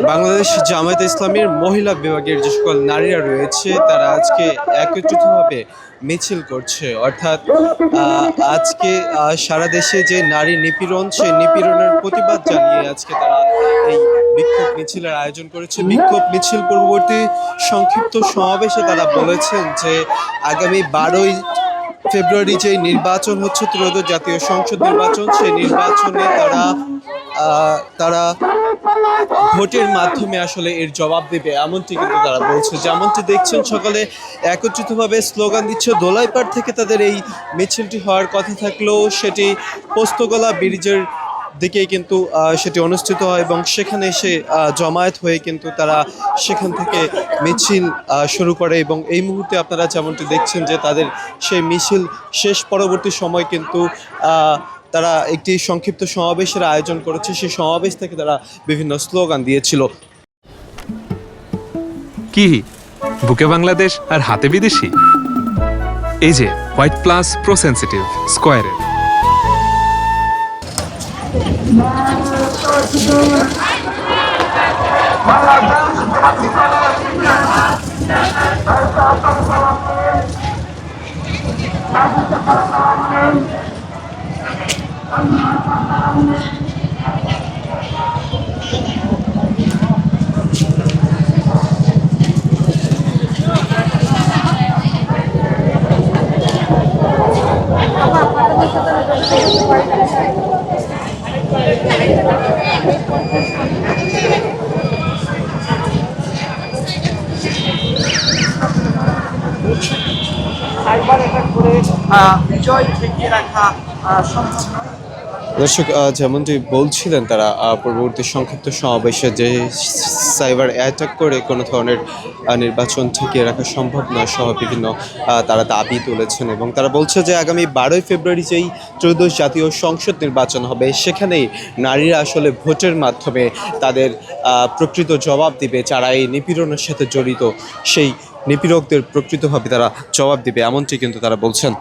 বাংলাদেশ জামায়াতে ইসলামীর মহিলা বিভাগের যে সকল নারীরা রয়েছে তারা আজকে একত্রিতভাবে মিছিল করছে। অর্থাৎ আজকে সারা দেশে যে নারী নিপীড়ন, সেই নিপীড়নের প্রতিবাদ জানিয়ে আজকে তারা এই বিক্ষোভ মিছিলের আয়োজন করেছে। বিক্ষোভ মিছিল পূর্ববর্তী সংক্ষিপ্ত সমাবেশে তারা বলেছেন যে আগামী 12ই ফেব্রুয়ারি যে নির্বাচন হচ্ছে, ত্রয়োদশ জাতীয় সংসদ নির্বাচন, সেই নির্বাচনে তারা ভোটের মাধ্যমে আসলে এর জবাব দেবে, এমনটি কিন্তু তারা বলছে। যেমনটি দেখছেন সকালে একত্রিতভাবে স্লোগান দিচ্ছে। দোলাইপাড় থেকে তাদের এই মিছিলটি হওয়ার কথা থাকলেও সেটি পোস্তগোলা ব্রিজের দিকেই কিন্তু সেটি অনুষ্ঠিত হয় এবং সেখানে এসে জমায়েত হয়ে কিন্তু তারা সেখান থেকে মিছিল শুরু করে এবং এই মুহূর্তে আপনারা যেমনটি দেখছেন যে তাদের সেই মিছিল শেষ পরবর্তী সময় কিন্তু তারা একটি সংক্ষিপ্ত সমাবেশের আয়োজন করেছে। সেই সমাবেশ থেকে তারা বিভিন্ন স্লোগান দিয়েছিল। কি বুকে বাংলাদেশ আর হাতে বিদেশি? এই যে হোয়াইট প্লাস প্রো সেনসিটিভ স্কয়ারের। দর্শক, যেমনটি বলছিলেন তারা পূর্ববর্তী সংক্ষিপ্ত সমাবেশে যে সাইবার অ্যাটাক করে কোনো ধরনের নির্বাচন ঠেকিয়ে রাখা সম্ভব নয় সহ বিভিন্ন তারা দাবি তুলেছেন এবং তারা বলছে যে আগামী 12ই ফেব্রুয়ারি যেই ত্রয়োদশ জাতীয় সংসদ নির্বাচন হবে সেখানেই নারীরা আসলে ভোটের মাধ্যমে তাদের প্রকৃত জবাব দিবে। যারা এই নিপীড়নের সাথে জড়িত সেই নিপীড়কদের প্রকৃতভাবে তারা জবাব দিবে, এমনটি কিন্তু তারা বলছেন।